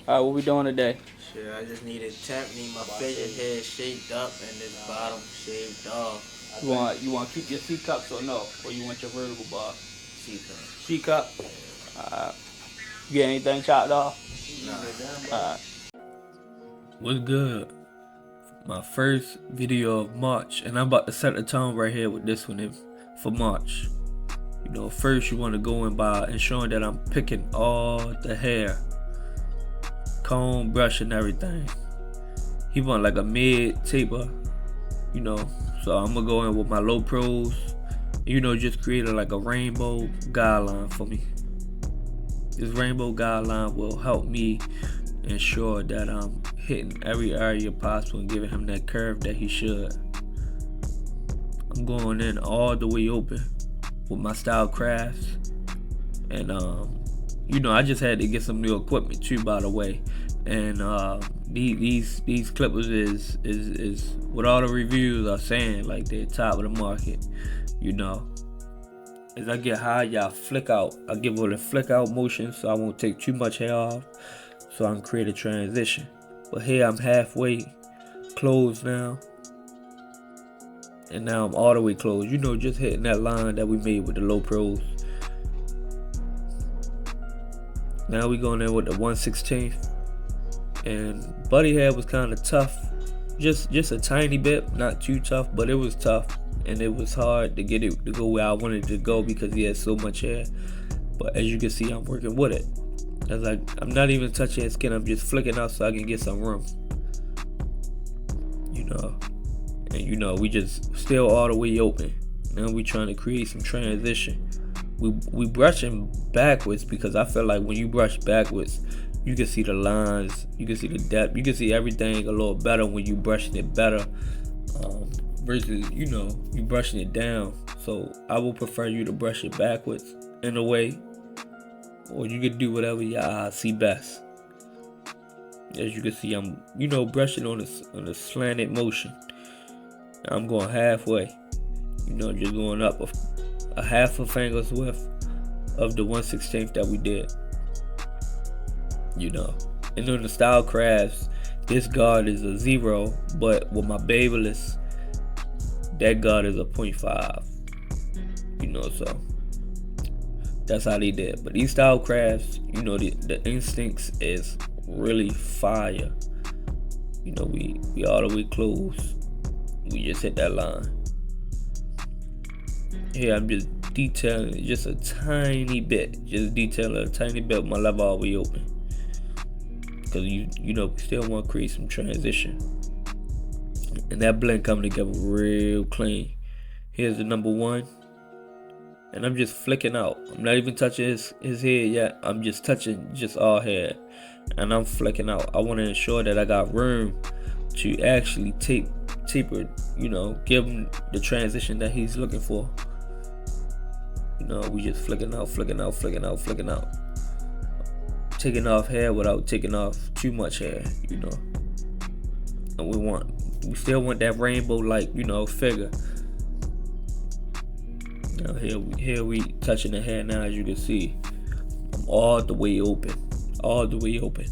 Alright, what we doing today? Shit, I just need my fidget head shaped up and this bottom shaved off. You want to keep your C cups or no? Or you want your vertical bar? C cup. C cup? You get anything chopped off? Nah. What's good? My first video of March, and I'm about to set the tone right here with this one for March. You know, first you want to go in by ensuring that I'm picking all the hair, comb, brush, and everything. He want like a mid taper, you know. So I'm gonna go in with my low pros, you know, just create like a rainbow guideline for me. This rainbow guideline will help me ensure that I'm hitting every area possible and giving him that curve that he should. I'm going in all the way open with my style crafts, and you know, I just had to get some new equipment too, by the way. And these clippers is what all the reviews are saying, like they're top of the market. You know, as I get high, y'all flick out. I give it a flick out motion so I won't take too much hair off, so I can create a transition. But here I'm halfway closed now, and now I'm all the way closed. You know, just hitting that line that we made with the low pros. Now we going in with the 1/16, and buddy hair was kind of tough, just a tiny bit, not too tough, but it was tough, and it was hard to get it to go where I wanted it to go because he had so much hair. But as you can see, I'm working with it. As I'm not even touching his skin, I'm just flicking out so I can get some room. You know, and you know, we just still all the way open. Now we trying to create some transition. We brushing backwards because I feel like when you brush backwards, you can see the lines, you can see the depth, you can see everything a little better when you brushing it better, versus, you know, you brushing it down. So I would prefer you to brush it backwards in a way, or you can do whatever your eyes see best. As you can see, I'm, you know, brushing on a slanted motion. I'm going halfway, you know, just going up a half a finger's width of the 1/16 that we did. You know, and on the style crafts, this guard is a 0, but with my Babyless, that guard is a 0.5. You know, so that's how they did. But these style crafts, you know, the instincts is really fire. You know, we all the way close. We just hit that line. Here I'm just detailing just a tiny bit, just detailing a tiny bit with my lever all the way open. Because you know, we still want to create some transition, and that blend coming together real clean. Here's the number 1, and I'm just flicking out. I'm not even touching his head yet. I'm just touching just all hair, and I'm flicking out. I want to ensure that I got room to actually taper, you know, give him the transition that he's looking for. You know, we just flicking out, flicking out, flicking out, flicking out. Taking off hair without taking off too much hair, you know. And we still want that rainbow, like, you know, figure. Now here we touching the hair now. As you can see, I'm all the way open, all the way open,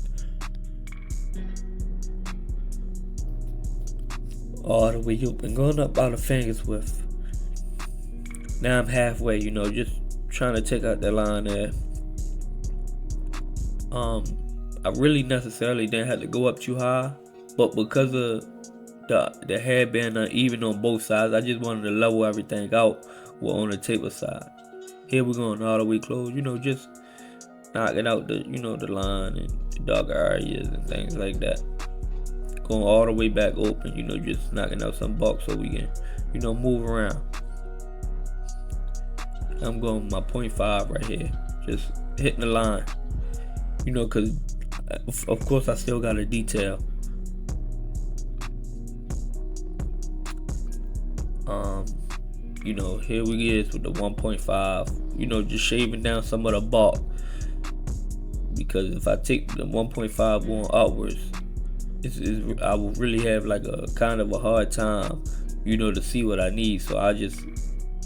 all the way open, going up by the fingers width. Now I'm halfway, you know, just trying to take out that line there. I really necessarily didn't have to go up too high, but because of the hair being uneven on both sides, I just wanted to level everything out on the taper side. Here we're going all the way close, you know, just knocking out the, you know, the line and the darker areas and things like that. Going all the way back open, you know, just knocking out some bulk so we can, you know, move around. I'm going with my 0.5 right here, just hitting the line. You know, because of course I still got a detail. You know, here we is with the 1.5. You know, just shaving down some of the bulk, because if I take the 1.5 going upwards, I will really have like a kind of a hard time, you know, to see what I need. So I just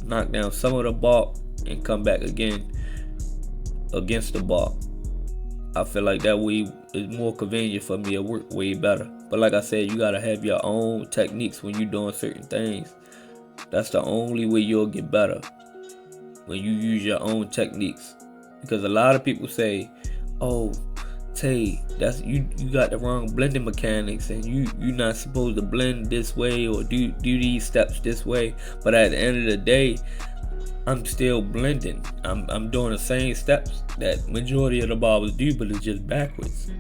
knock down some of the bulk and come back again against the bulk. I feel like that way it's more convenient for me. It work way better. But like I said, you gotta have your own techniques when you're doing certain things. That's the only way you'll get better, when you use your own techniques. Because a lot of people say, "Oh, Tay, that's you got the wrong blending mechanics, and you're not supposed to blend this way or do these steps this way." But at the end of the day, I'm still blending. I'm doing the same steps that majority of the barbers do, but it's just backwards.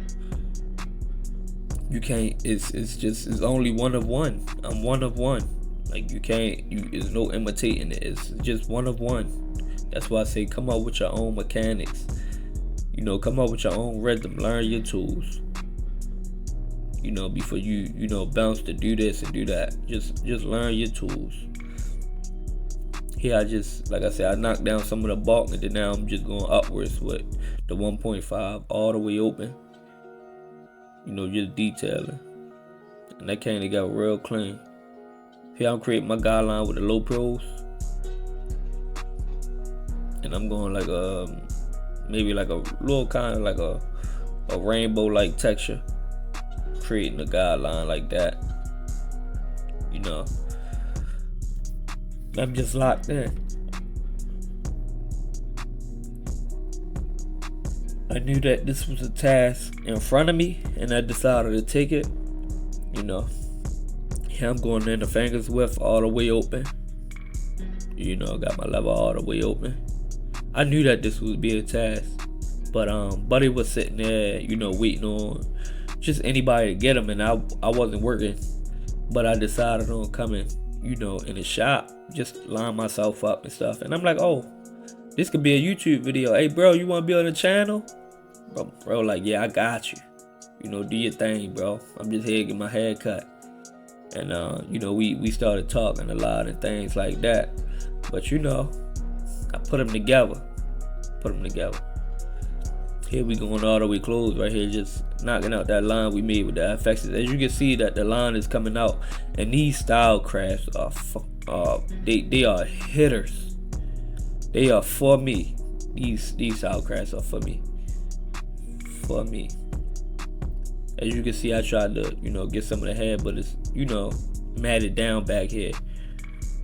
You can't. It's only one of one. I'm one of one. Like you can't. There's no imitating it. It's just one of one. That's why I say come up with your own mechanics. Come up with your own rhythm. Learn your tools. Before you bounce to do this and do that. Just learn your tools. Here like I said, I knocked down some of the bulk, and then now I'm just going upwards with the 1.5 all the way open. Just detailing. And that came together real clean. Here I'm creating my guideline with the low pros. And I'm going like maybe like a little kind of like a rainbow like texture. Creating a guideline like that. I'm just locked in. I knew that this was a task in front of me, and I decided to take it. Here I'm going in the fingers width all the way open. Got my lever all the way open. I knew that this would be a task, but Buddy was sitting there, waiting on just anybody to get him, and I wasn't working, but I decided on coming, in the shop, just line myself up and stuff, and I'm like, oh, this could be a YouTube video. Hey, bro, you want to be on the channel? Bro, like, yeah, I got you. Do your thing, bro. I'm just here to get my hair cut. And, we started talking a lot and things like that. But, I put them together. Here we going all the way close right here, just knocking out that line we made with the FXs. As you can see that the line is coming out. And these style crafts are, they are hitters. They are for me. These style crafts are for me. As you can see, I tried to, get some of the hair, but it's, matted down back here.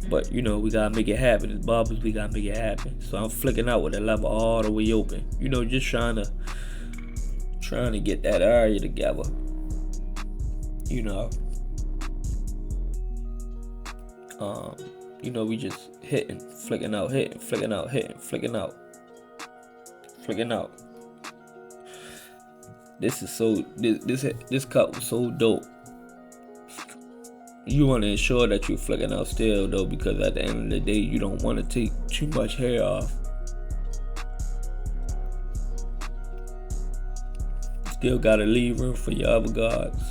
But, we gotta make it happen. As barbers, we gotta make it happen. So I'm flicking out with the lever all the way open. Just trying to get that area together. We just hitting, flicking out, hitting, flicking out, hitting, flicking out. This is so, this cut was so dope. You want to ensure that you're flicking out still though, because at the end of the day, you don't want to take too much hair off. Still gotta leave room for your other guards.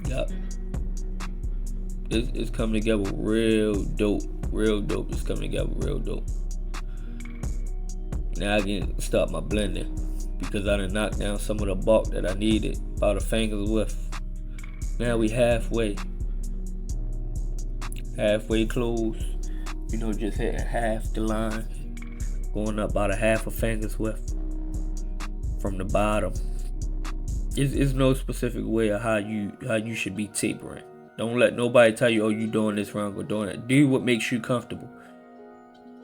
Yep. It's coming together real dope. It's coming together real dope. Now I can start my blending, because I done knocked down some of the bulk that I needed about a finger's width. Now we halfway close. Just hitting half the line, going up about a half a finger's width from the bottom. It's no specific way of how you should be tapering. Don't let nobody tell you, oh, you doing this wrong or doing that. Do what makes you comfortable.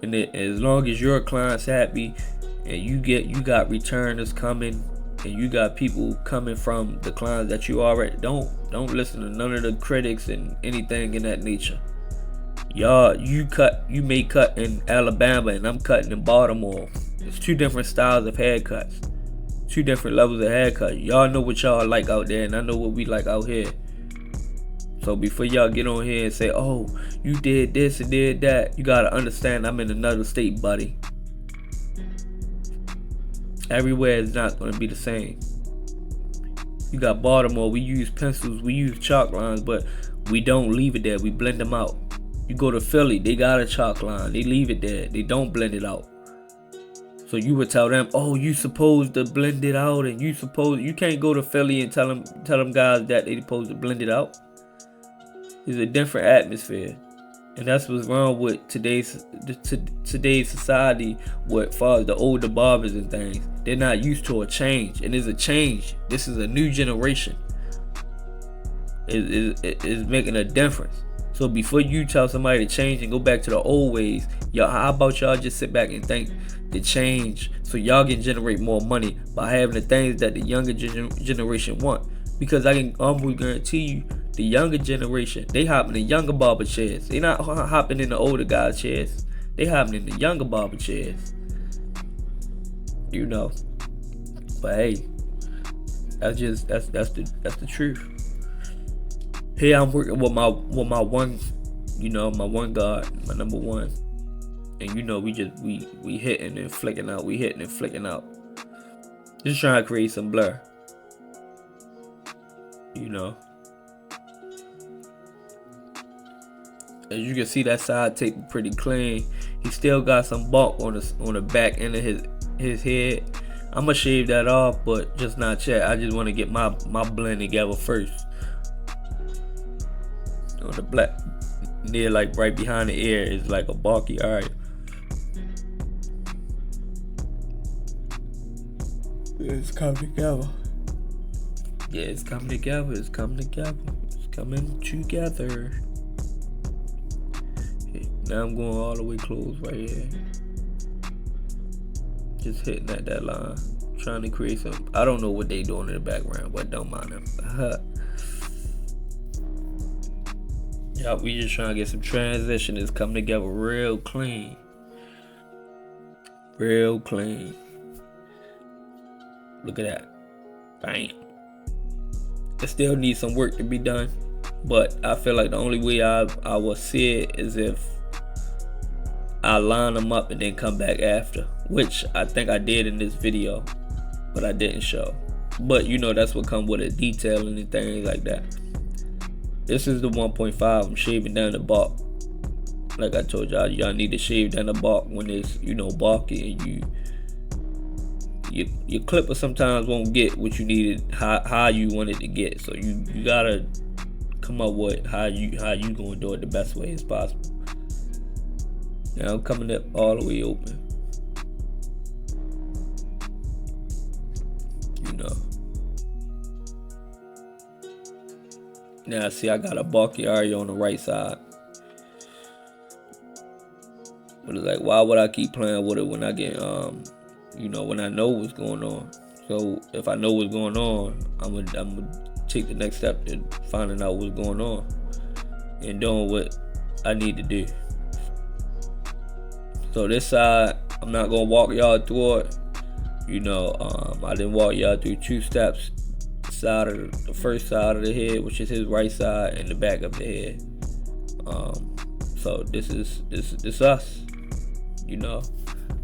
And as long as your client's happy, and you got returners coming, and you got people coming from the clients that you already don't listen to none of the critics and anything in that nature. You may cut in Alabama, and I'm cutting in Baltimore. It's two different styles of haircuts, two different levels of haircut. Y'all know what y'all like out there, and I know what we like out here. So before y'all get on here and say, oh, you did this and did that, you gotta understand I'm in another state, buddy. Everywhere is not gonna be the same. You got Baltimore, we use pencils, we use chalk lines, but we don't leave it there, we blend them out. You go to Philly, they got a chalk line, they leave it there, they don't blend it out. So you would tell them, oh, you supposed to blend it out, and you can't go to Philly and tell them guys that they supposed to blend it out. It's a different atmosphere. And that's what's wrong with today's society. What far as the older barbers and things, they're not used to a change, and it's a change. This is a new generation. Is making a difference. So before you tell somebody to change and go back to the old ways, y'all, how about y'all just sit back and think to change so y'all can generate more money by having the things that the younger generation want? Because I can almost guarantee you, the younger generation, they hopping in younger barber chairs. They not hopping in the older guys' chairs. They hopping in the younger barber chairs. You know. But hey, that's the truth. Here I'm working with my one, my one guard, my number one. And we hitting and flicking out. We hitting and flicking out. Just trying to create some blur. As you can see, that side tape pretty clean. He still got some bulk on the back end of his head. I'ma shave that off, but just not yet. I just want to get my blend together first. On the black, near like right behind the ear is like a bulky. All right. It's coming together. Yeah, it's coming together. It's coming together. It's coming together. Now I'm going all the way close right here. Just hitting at that line. Trying to create some. I don't know what they doing in the background, but don't mind them. Yeah, we just trying to get some transition. It's coming together real clean. Real clean. Look at that. Bam. It still needs some work to be done, but I feel like the only way I will see it is if I line them up and then come back after, which I think I did in this video, but I didn't show. But that's what comes with it, detailing and things like that. This is the 1.5. I'm shaving down the bulk. Like I told y'all need to shave down the bulk when it's bulky, and your clipper sometimes won't get what you needed, how you want it to get. So you gotta come up with how you gonna do it the best way as possible. Now I'm coming up all the way open. Now see, I got a bulky area on the right side. But it's like, why would I keep playing with it when I get when I know what's going on? So if I know what's going on, I'm gonna take the next step to finding out what's going on and doing what I need to do. So this side, I'm not gonna walk y'all through it. I didn't walk y'all through 2 steps. The first side of the head, which is his right side, and the back of the head. So this is us.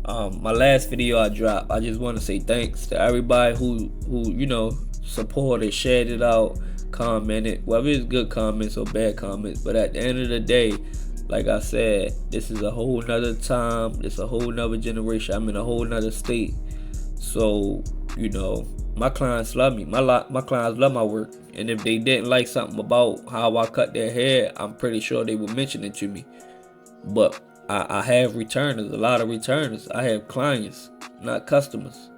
My last video I dropped, I just want to say thanks to everybody who supported, shared it out, commented, whether it's good comments or bad comments. But at the end of the day, like I said, this is a whole nother time. It's a whole nother generation. I'm in a whole nother state. So my clients love me. My clients love my work. And if they didn't like something about how I cut their hair, I'm pretty sure they would mention it to me. But I have returners, a lot of returners. I have clients, not customers.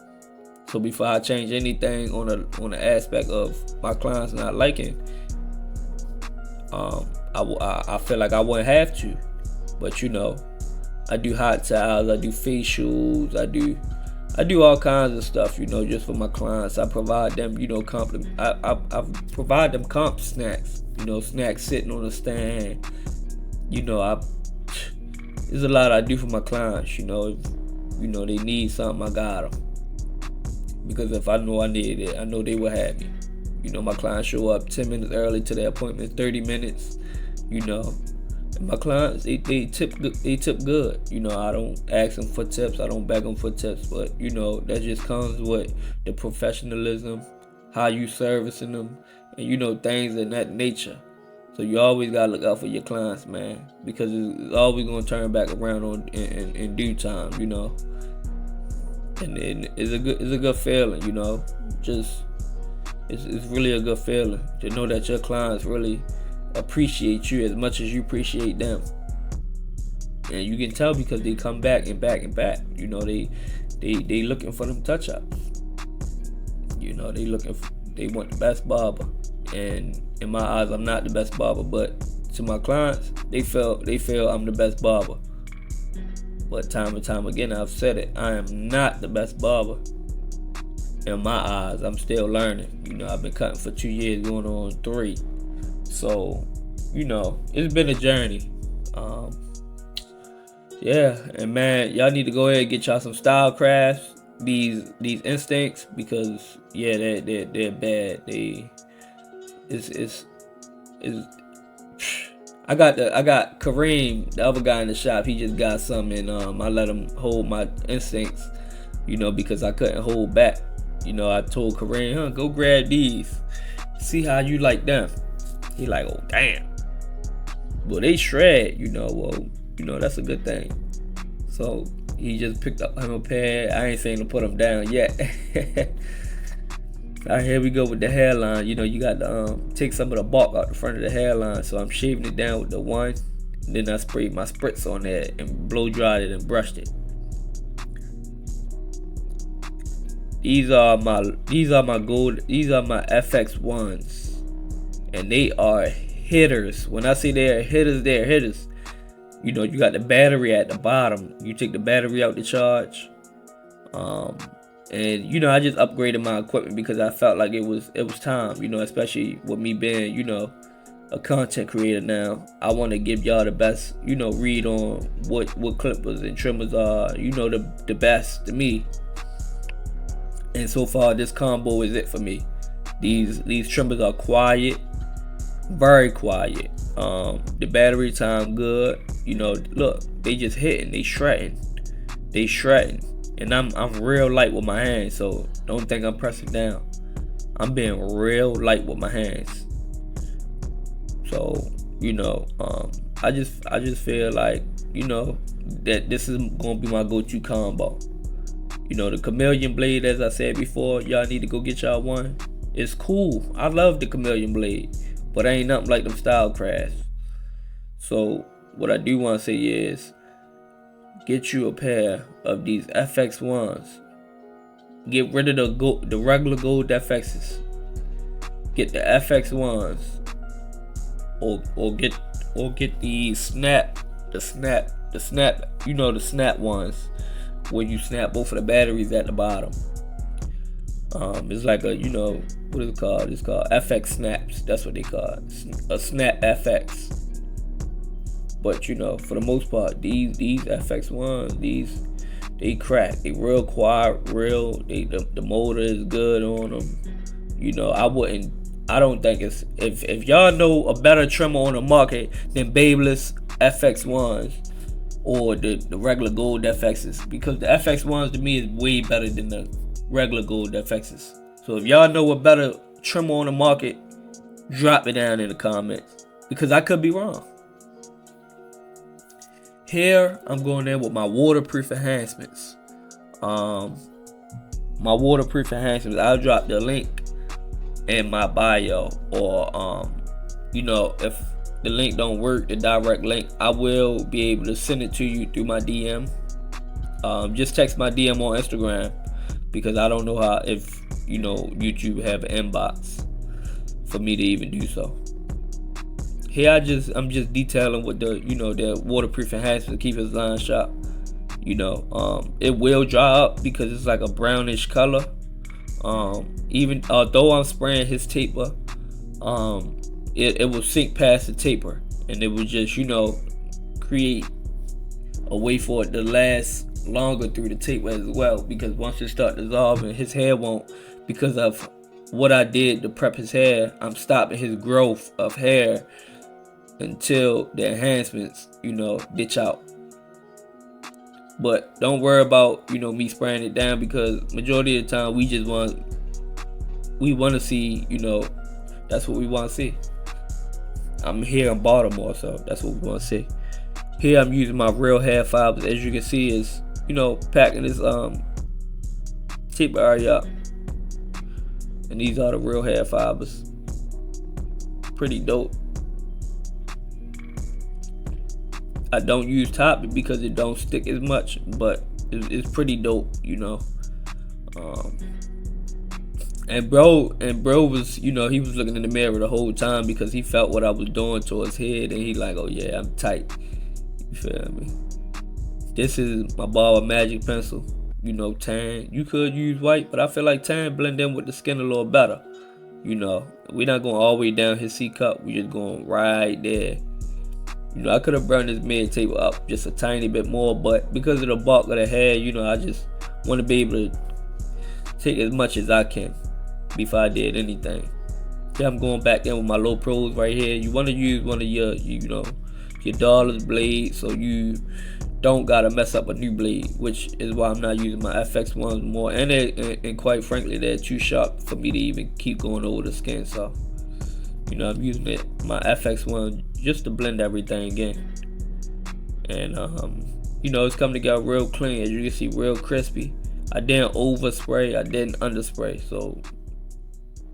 So before I change anything on the aspect of my clients not liking, I feel like I wouldn't have to. But I do hot towels, I do facials, I do all kinds of stuff, just for my clients. I provide them, I provide them comp snacks, snacks sitting on a stand. There's a lot I do for my clients, if, they need something, I got them. Because if I know I need it, I know they will have me. My clients show up 10 minutes early to their appointment, 30 minutes, And my clients, they tip good. I don't ask them for tips. I don't beg them for tips. But, that just comes with the professionalism, how you servicing them, and, things in that nature. So you always got to look out for your clients, man. Because it's always going to turn back around in due time, And it's a good feeling, It's really a good feeling to know that your clients really appreciate you as much as you appreciate them. and you can tell because they come back and back and back. You know, they looking for them touch ups. You know, they want the best barber, and in my eyes, I'm not the best barber, but to my clients, they feel I'm the best barber. But time and time again, I've said it, I am not the best barber. In my eyes, I'm still learning. You know, I've been cutting for 2 years, going on 3. So, you know, it's been a journey. Yeah, and man, y'all need to go ahead and get y'all some style crafts. These instincts, because yeah, they're bad. I got Kareem, the other guy in the shop. He just got some, and I let him hold my instincts, you know, because I couldn't hold back. You know, I told Kareem, go grab these, see how you like them. He like, oh damn. Well, they shred, you know. Well, you know, that's a good thing. So he just picked up him a pair. I ain't saying to put them down yet. Alright, here we go with the hairline. You know, you got to take some of the bark out the front of the hairline. So I'm shaving it down with the one. And then I sprayed my spritz on there and blow dried it and brushed it. These are my FX ones, and they are hitters. When I say they're hitters, they're hitters. You know, you got the battery at the bottom. You take the battery out to charge. And you know, I just upgraded my equipment because I felt like it was time. You know, especially with me being, you know, a content creator now. I want to give y'all the best, you know, read on what clippers and trimmers are, you know, the best to me. And so far, this combo is it for me. These trimmers are quiet, very quiet. The battery time good. You know, look, they just hitting, they shredding. And I'm real light with my hands, so don't think I'm pressing down. I'm being real light with my hands. So, you know, I just feel like, you know, that this is gonna be my go-to combo. You know, the chameleon blade, as I said before, y'all need to go get y'all one. It's cool. I love the chameleon blade, but ain't nothing like them style crafts. So what I do want to say is, get you a pair of these FX1s. Get rid of the regular gold FXs. Get the FX1s, or get the snap. You know, the snap ones, where you snap both of the batteries at the bottom. It's like a, you know, what is it called? It's called FX snaps. That's what they call it. A snap FX. But you know, for the most part, these FX1s, they crack. They real quiet, the motor is good on them. You know, I don't think it's, if y'all know a better trimmer on the market than Babeless FX1s or the regular gold FXs, because the FX1s to me is way better than the regular gold FXs. So if y'all know a better trimmer on the market, drop it down in the comments, because I could be wrong. Here I'm going in with my waterproof enhancements. I'll drop the link in my bio, or you know, if the link don't work, the direct link, I will be able to send it to you through my DM. Just text my DM on Instagram, because I don't know how, if you know, YouTube have an inbox for me to even do so. Here I'm just detailing with the, you know, the waterproof enhancements to keep his line sharp. You know, it will dry up because it's like a brownish color. Even although I'm spraying his taper, it will sink past the taper, and it will just, you know, create a way for it to last longer through the taper as well. Because once it starts dissolving, his hair won't, because of what I did to prep his hair, I'm stopping his growth of hair until the enhancements, you know, ditch out. But don't worry about, you know, me spraying it down, because majority of the time we want to see, you know, that's what we want to see. I'm here in Baltimore, so that's what we want to see. Here I'm using my real hair fibers, as you can see, is, you know, packing this taper area up. And these are the real hair fibers. Pretty dope. I don't use Topic because it don't stick as much, but it's pretty dope, you know. And bro was, you know, he was looking in the mirror the whole time because he felt what I was doing to his head, and he like, oh yeah, I'm tight. You feel me? This is my Barber Magic pencil. You know, tan. You could use white, but I feel like tan blend in with the skin a little better. You know, we're not going all the way down his C cup. We just going right there. You know, I could have burned his mid table up just a tiny bit more, but because of the bulk of the hair, you know, I just want to be able to take as much as I can before I did anything. Yeah, I'm going back in with my low pros right here. You want to use one of your, you know, your dollars blades so you don't gotta mess up a new blade, which is why I'm not using my FX ones more. And quite frankly, they're too sharp for me to even keep going over the skin. So, you know, I'm using my FX one just to blend everything in. And you know, it's coming together real clean. As you can see, real crispy. I didn't overspray, I didn't underspray. So,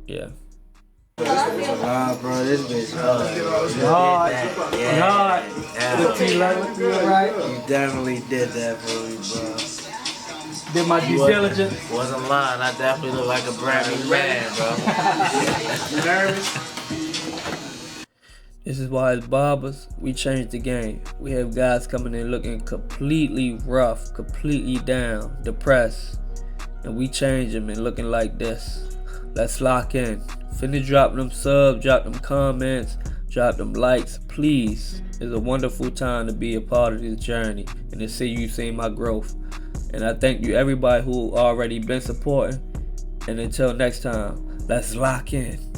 yeah. Bro, this bitch hard. You definitely did that for me, bro. Did my due diligence. Wasn't lying. I definitely look like a brand new man, bro. You nervous? This is why as barbers, we changed the game. We have guys coming in looking completely rough, completely down, depressed. And we change them and looking like this. Let's lock in. Finna drop them subs, drop them comments, drop them likes, please. It's a wonderful time to be a part of this journey and to see you see my growth. And I thank you everybody who already been supporting. And until next time, let's lock in.